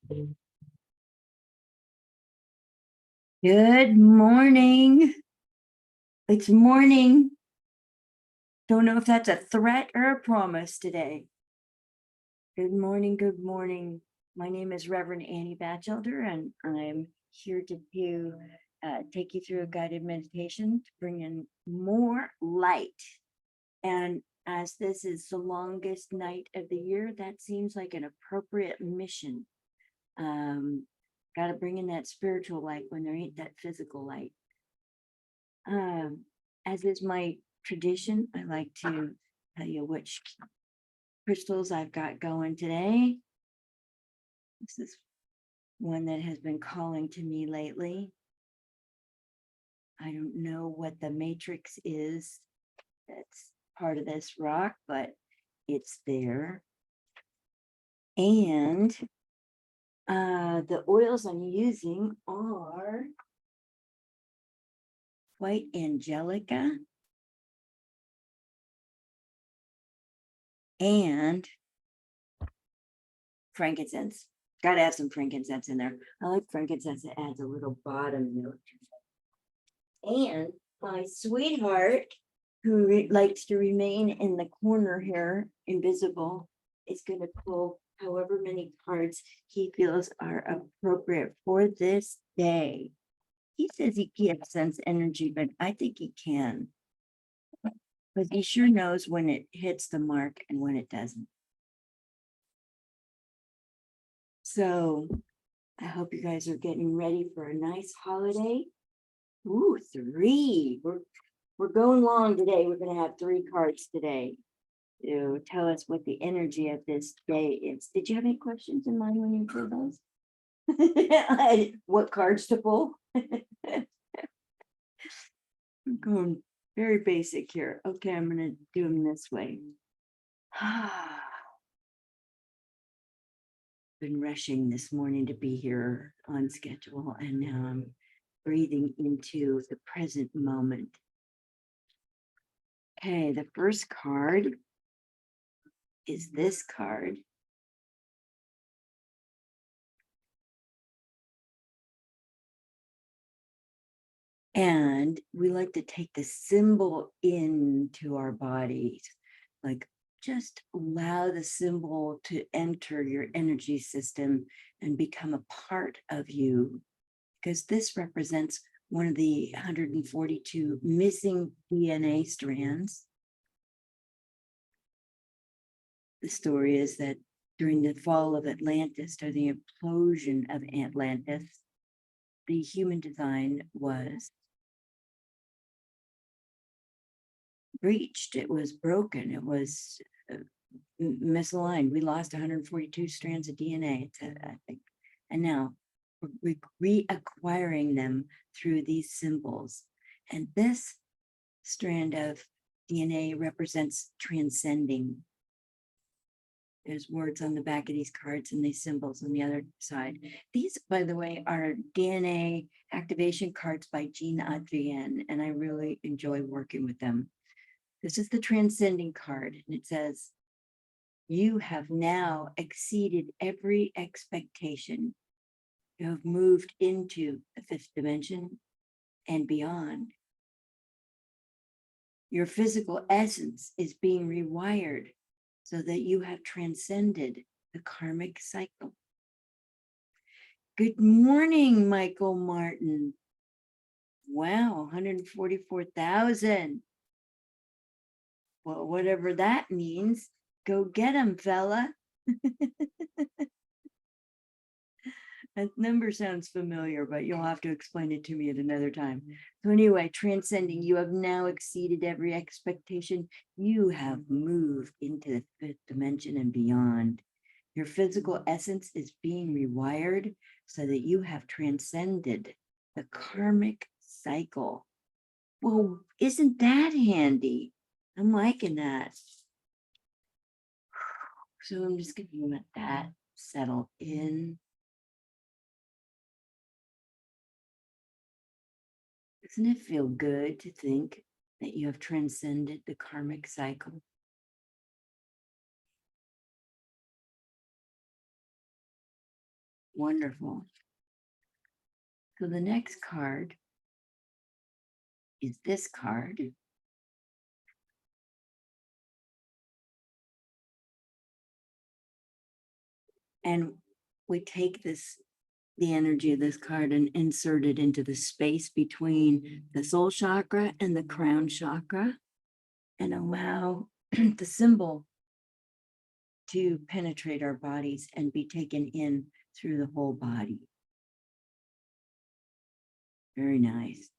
Good morning. It's morning. Don't know if that's a threat or a promise today. Good morning. Good morning. My name is Reverend Annie Batchelder, and I'm here to take you through a guided meditation to bring in more light. And as this is the longest night of the year, that seems like an appropriate mission. Got to bring in that spiritual light when there ain't that physical light. As is my tradition, I like to tell you which crystals I've got going today. This is one that has been calling to me lately. I don't know what the matrix is that's part of this rock, but it's there. And the oils I'm using are white angelica and frankincense. Got to have some frankincense in there. I like frankincense. It adds a little bottom note. And my sweetheart, who likes to remain in the corner here, invisible, is going to pull however many cards he feels are appropriate for this day. He says he can't sense energy, but I think he can. But he sure knows when it hits the mark and when it doesn't. So I hope you guys are getting ready for a nice holiday. Ooh, 3. We're going long today. We're going to have 3 cards today to tell us what the energy of this day is. Did you have any questions in mind when you pulled those? What cards to pull? I'm going very basic here. Okay, I'm going to do them this way. Been rushing this morning to be here on schedule, and now I'm breathing into the present moment. Okay, the first card is this card. And we like to take the symbol into our bodies, like just allow the symbol to enter your energy system and become a part of you, because this represents one of the 142 missing DNA strands. The story is that during the fall of Atlantis, or the implosion of Atlantis, the human design was breached. It was broken. It was misaligned. We lost 142 strands of DNA, I think. And now we're reacquiring them through these symbols. And this strand of DNA represents transcending. There's words on the back of these cards and these symbols on the other side. These, by the way, are DNA activation cards by Adrienne, and I really enjoy working with them. This is the transcending card, and it says, you have now exceeded every expectation. You have moved into the 5th dimension and beyond. Your physical essence is being rewired so that you have transcended the karmic cycle. Good morning, Michael Martin. Wow, 144,000. Well, whatever that means, go get him, fella. That number sounds familiar, but you'll have to explain it to me at another time. So anyway, transcending, you have now exceeded every expectation. You have moved into the 5th dimension and beyond. Your physical essence is being rewired so that you have transcended the karmic cycle. Well, isn't that handy? I'm liking that. So I'm just going to let that settle in. Doesn't it feel good to think that you have transcended the karmic cycle? Wonderful. So the next card is this card. And we take the energy of this card and insert it into the space between the soul chakra and the crown chakra, and allow the symbol to penetrate our bodies and be taken in through the whole body. Very nice.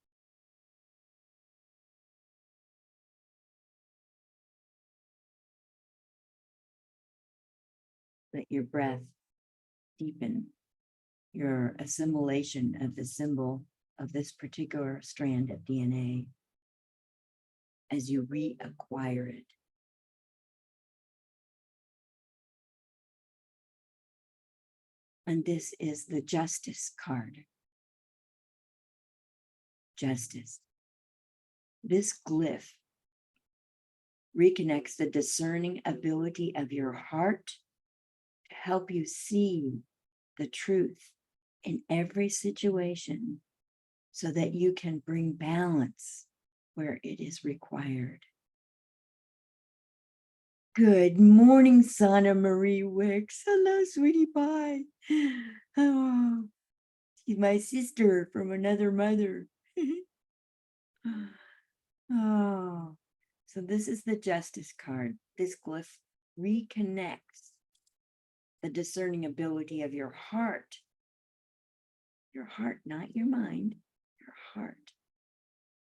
Let your breath deepen your assimilation of the symbol of this particular strand of DNA as you reacquire it. And this is the Justice card. Justice. This glyph reconnects the discerning ability of your heart to help you see the truth in every situation so that you can bring balance where it is required. Good morning, Sana Marie Wicks. Hello, sweetie pie. Oh, she's my sister from another mother. Oh, so this is the Justice card. This glyph reconnects the discerning ability of your heart, not your mind, your heart,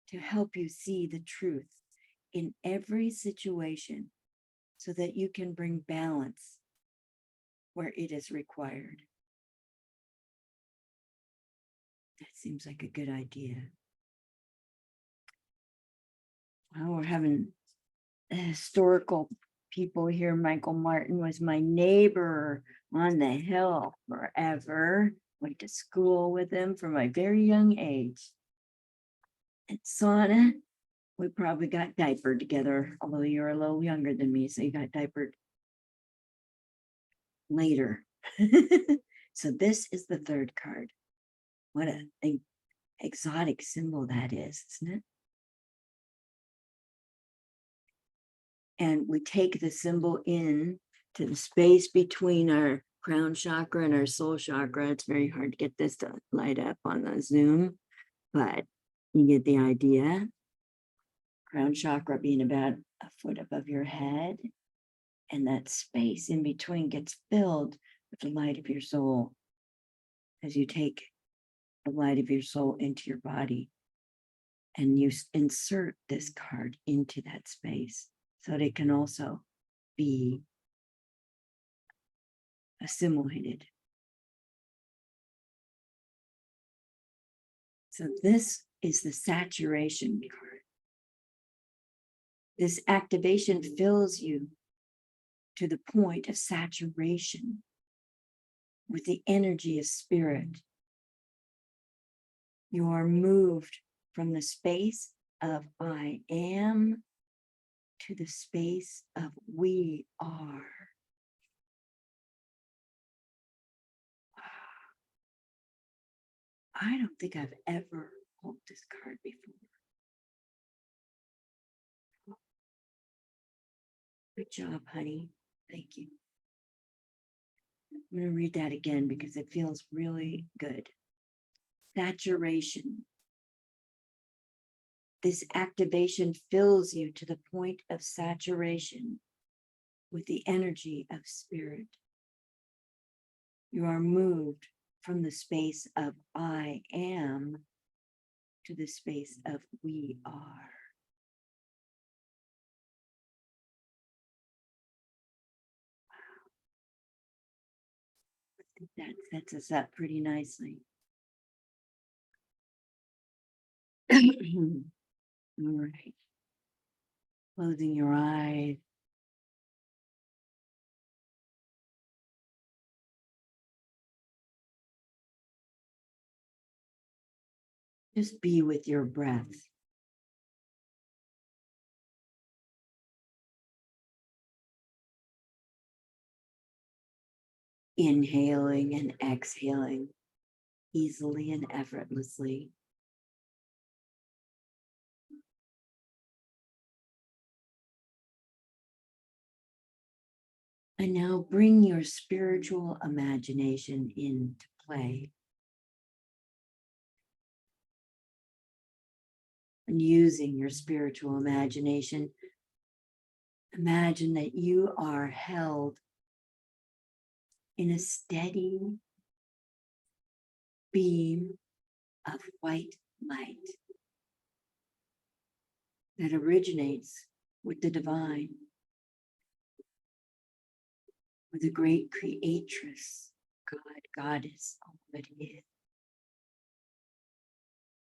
to help you see the truth in every situation so that you can bring balance where it is required. That seems like a good idea. Well, we're having historical people here. Michael Martin was my neighbor on the hill forever. Went to school with him from a very young age. And Sana, we probably got diapered together, although you're a little younger than me, so you got diapered later. So this is the third card. What an exotic symbol that is, isn't it? And we take the symbol in to the space between our crown chakra and our soul chakra. It's very hard to get this to light up on the Zoom, but you get the idea. Crown chakra being about a foot above your head, and that space in between gets filled with the light of your soul as you take the light of your soul into your body, and you insert this card into that space so that it can also be assimilated. So this is the saturation card. This activation fills you to the point of saturation with the energy of spirit. You are moved from the space of I am to the space of we are. I don't think I've ever pulled this card before. Good job, honey. Thank you. I'm going to read that again because it feels really good. Saturation. This activation fills you to the point of saturation with the energy of spirit. You are moved from the space of I am to the space of we are. I think that sets us up pretty nicely. All right. Closing your eyes. Just be with your breath. Inhaling and exhaling easily and effortlessly. And now bring your spiritual imagination into play. And using your spiritual imagination, imagine that you are held in a steady beam of white light that originates with the divine, with the great creatress, God, Goddess, all that is.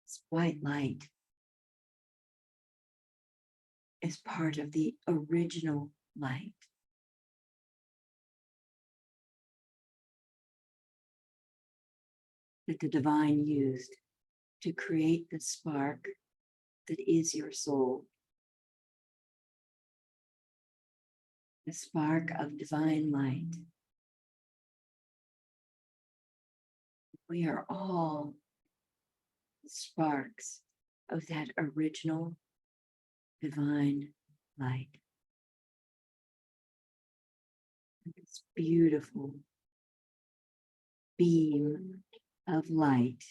This white light is part of the original light. That the divine used to create the spark that is your soul. The spark of divine light. We are all sparks of that original divine light. This beautiful beam of light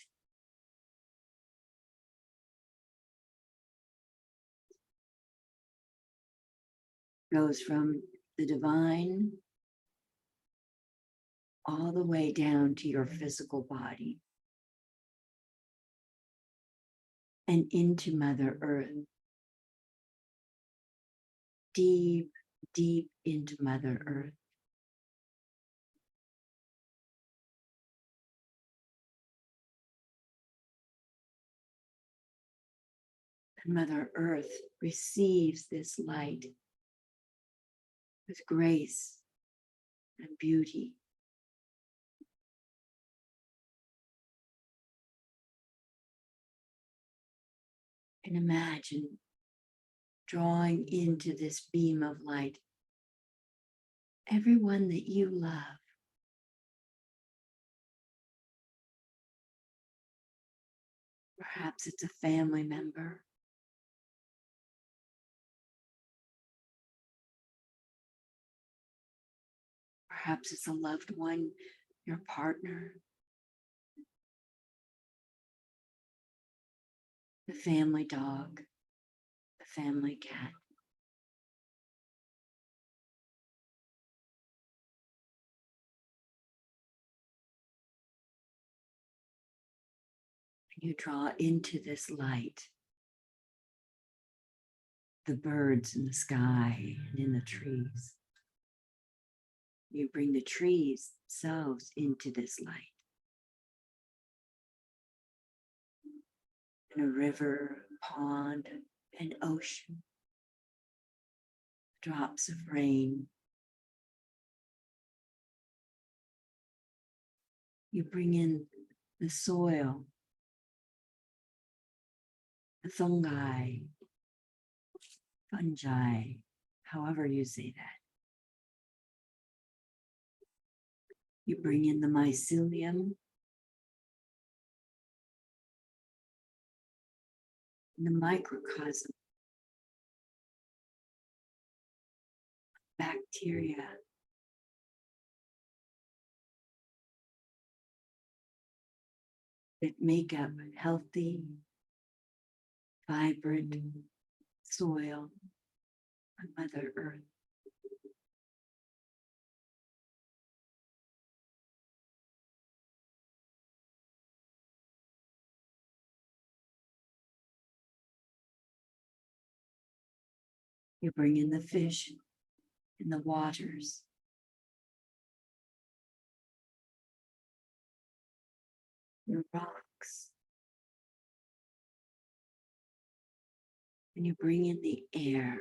goes from the divine all the way down to your physical body and into Mother Earth, deep, deep into Mother Earth. And Mother Earth receives this light with grace and beauty. And imagine drawing into this beam of light everyone that you love. Perhaps it's a family member. Perhaps it's a loved one, your partner, the family dog, the family cat. You draw into this light the birds in the sky and in the trees. You bring the trees themselves into this light. And a river, pond, an ocean, drops of rain. You bring in the soil, the fungi, however you say that. You bring in the mycelium, and the microcosm, bacteria, that make up healthy, vibrant soil on Mother Earth. You bring in the fish in the waters, the rocks, and you bring in the air.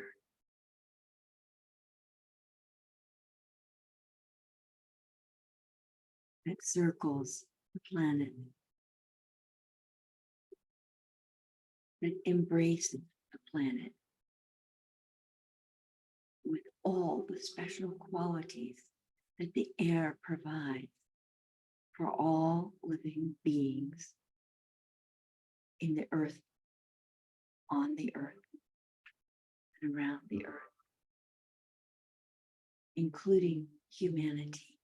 That circles the planet, that embraces the planet with all the special qualities that the air provides for all living beings in the earth, on the earth, and around the earth, including humanity.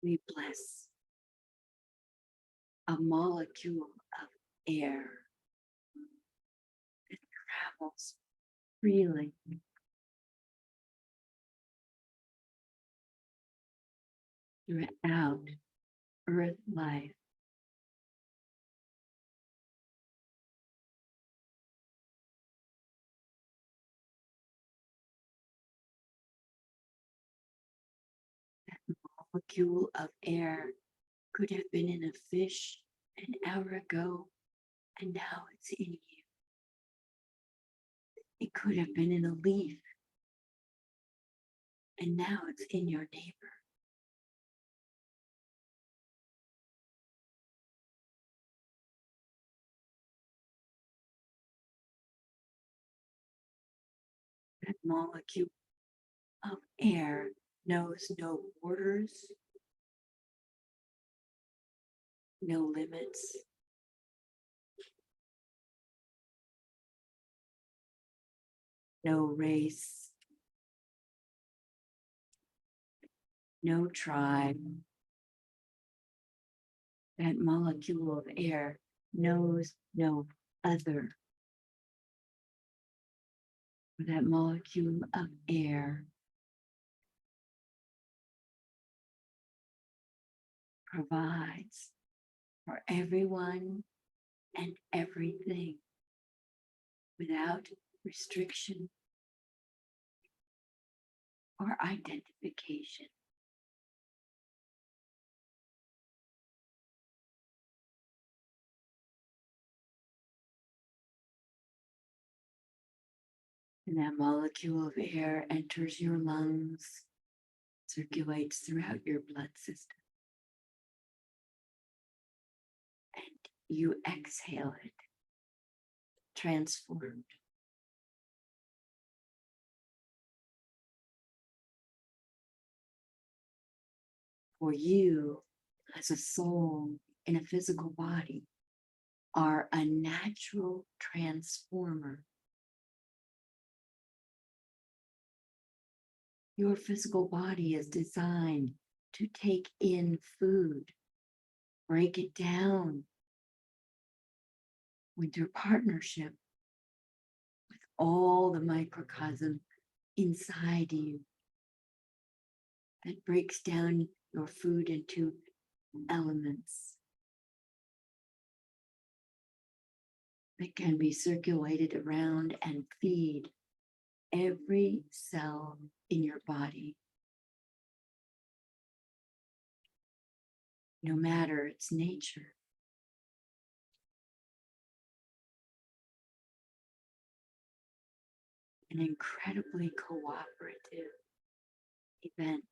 We bless a molecule of air that travels freely throughout Earth life. That molecule of air could have been in a fish an hour ago, and now it's in you. It could have been in a leaf, and now it's in your neighbor. That molecule of air knows no borders, no limits, no race, no tribe. That molecule of air knows no other. That molecule of air provides for everyone and everything without restriction or identification. And that molecule of air enters your lungs, circulates throughout your blood system, and you exhale it, transformed. For you, as a soul in a physical body, are a natural transformer. Your physical body is designed to take in food, break it down with your partnership with all the microcosm inside you that breaks down your food into elements that can be circulated around and feed every cell in your body, no matter its nature. An incredibly cooperative event.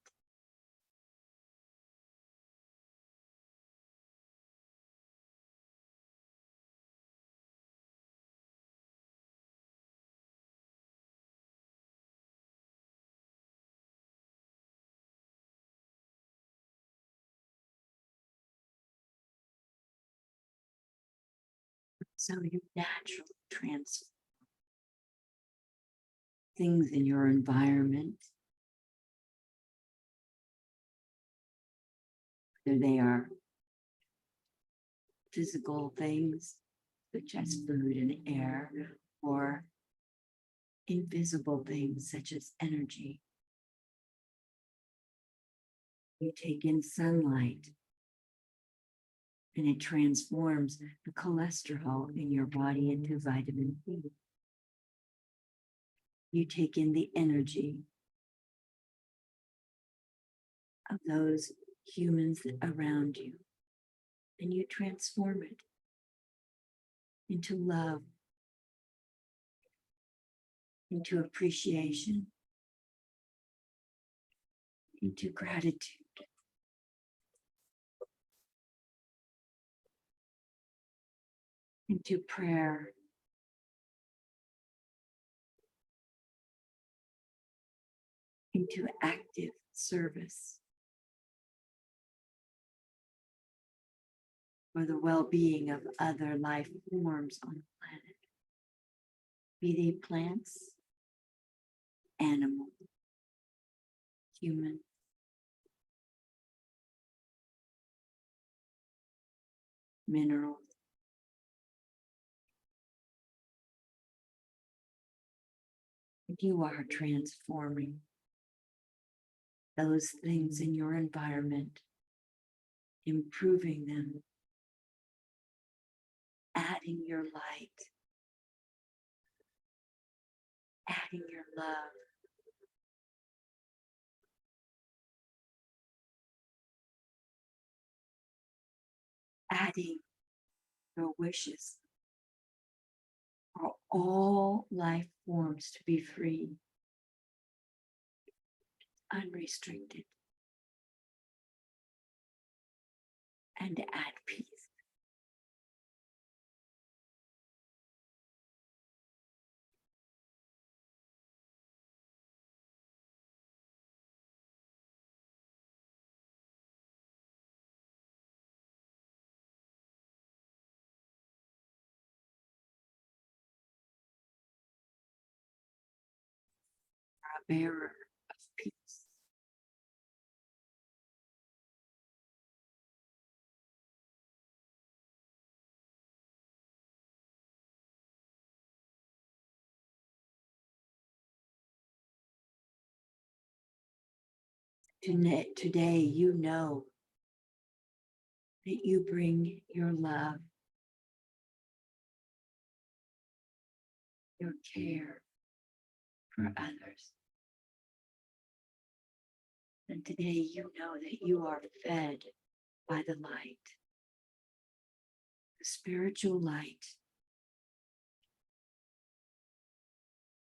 So you naturally transform things in your environment, whether they are physical things such as food and air, or invisible things such as energy. You take in sunlight and it transforms the cholesterol in your body into vitamin D. You take in the energy of those humans around you and you transform it into love, into appreciation, into gratitude. into prayer, into active service for the well-being of other life forms on the planet, be they plants, animal, human, minerals. You are transforming those things in your environment, improving them, adding your light, adding your love, adding your wishes for all life forms to be free, unrestricted, and at peace. A bearer of peace. Today, you know that you bring your love, your care for others. And today, you know that you are fed by the light, the spiritual light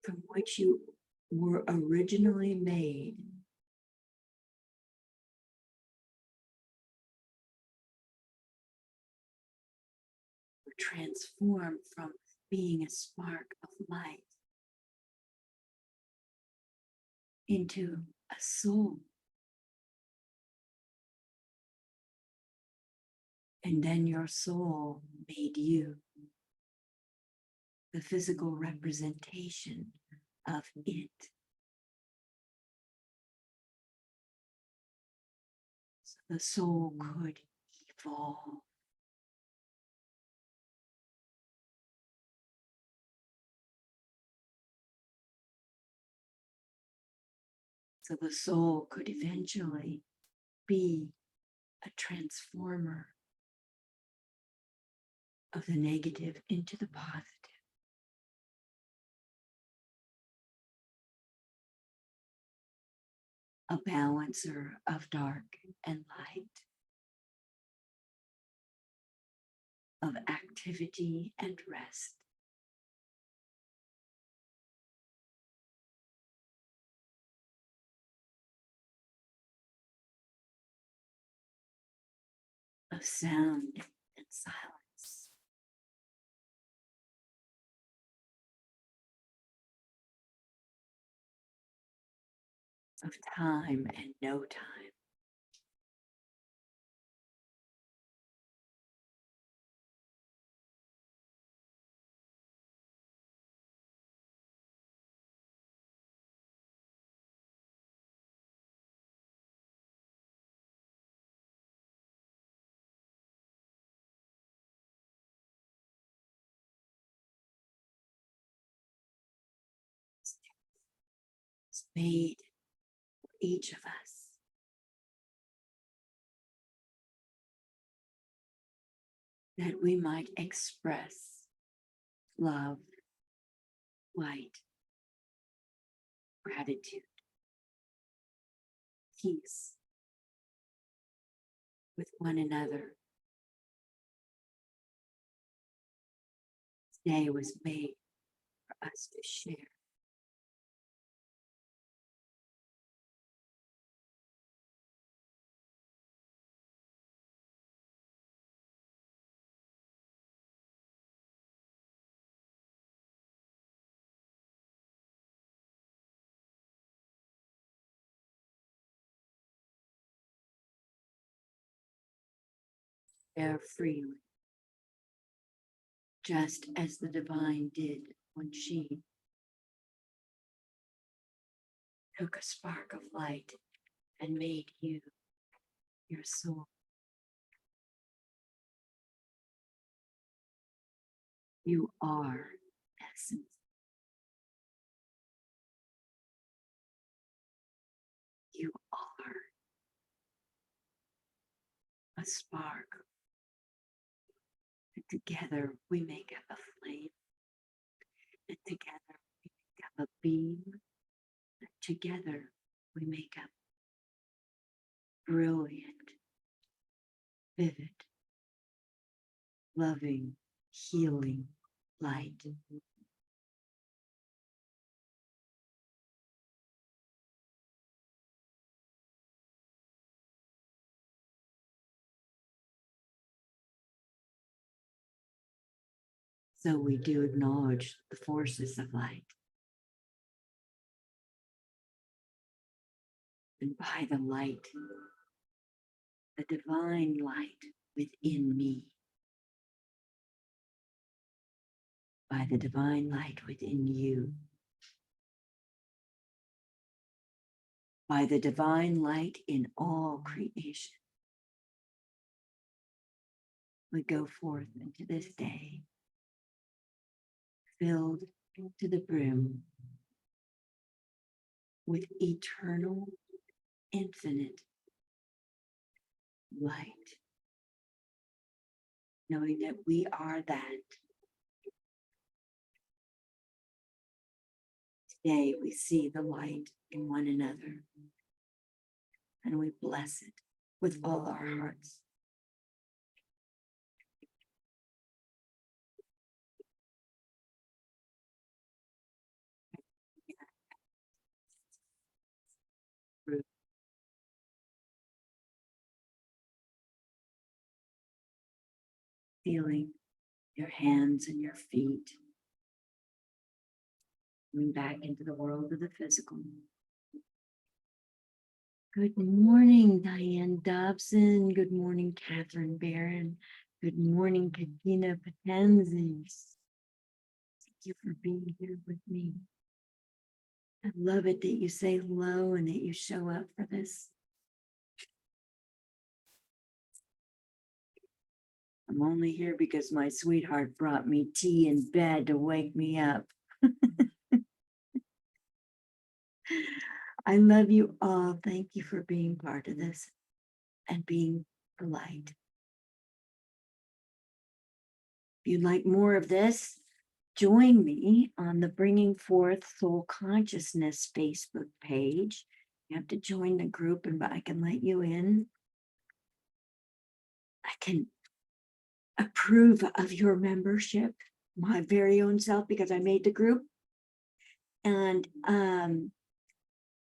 from which you were originally made. Transformed from being a spark of light into a soul. And then your soul made you the physical representation of it. So the soul could evolve. So the soul could eventually be a transformer of the negative into the positive. A balancer of dark and light, of activity and rest. Of sound and silence. Of time and no time. It's made for each of us. That we might express love, light, gratitude, peace with one another. Today was made for us to share. air freely, just as the divine did when she took a spark of light and made you your soul. You are essence. You are a spark. And together we make up a flame. And together we make up a beam. And together we make up brilliant, vivid, loving, healing light. So we do acknowledge the forces of light. And by the light, the divine light within me, by the divine light within you, by the divine light in all creation, we go forth into this day, filled to the brim with eternal, infinite light, knowing that we are that. Today we see the light in one another, and we bless it with all our hearts. Feeling your hands and your feet coming back into the world of the physical. Good morning, Diane Dobson. Good morning, Catherine Barron. Good morning, Katina Patenzis. Thank you for being here with me. I love it that you say hello and that you show up for this. I'm only here because my sweetheart brought me tea in bed to wake me up. I love you all. Thank you for being part of this and being the light. If you'd like more of this, join me on the Bringing Forth Soul Consciousness Facebook page. You have to join the group and I can let you in. I can approve of your membership, my very own self, because I made the group. And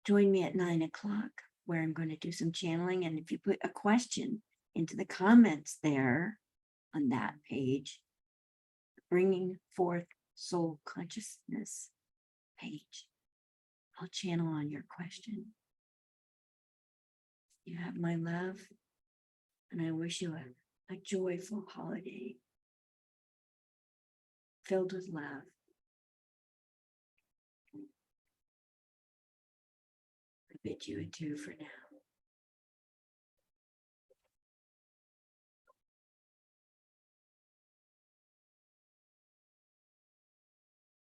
join me at 9 o'clock where I'm going to do some channeling. And if you put a question into the comments there on that page, Bringing Forth Soul Consciousness page, I'll channel on your question. You have my love, and I wish you a joyful holiday filled with love. I bid you adieu for now.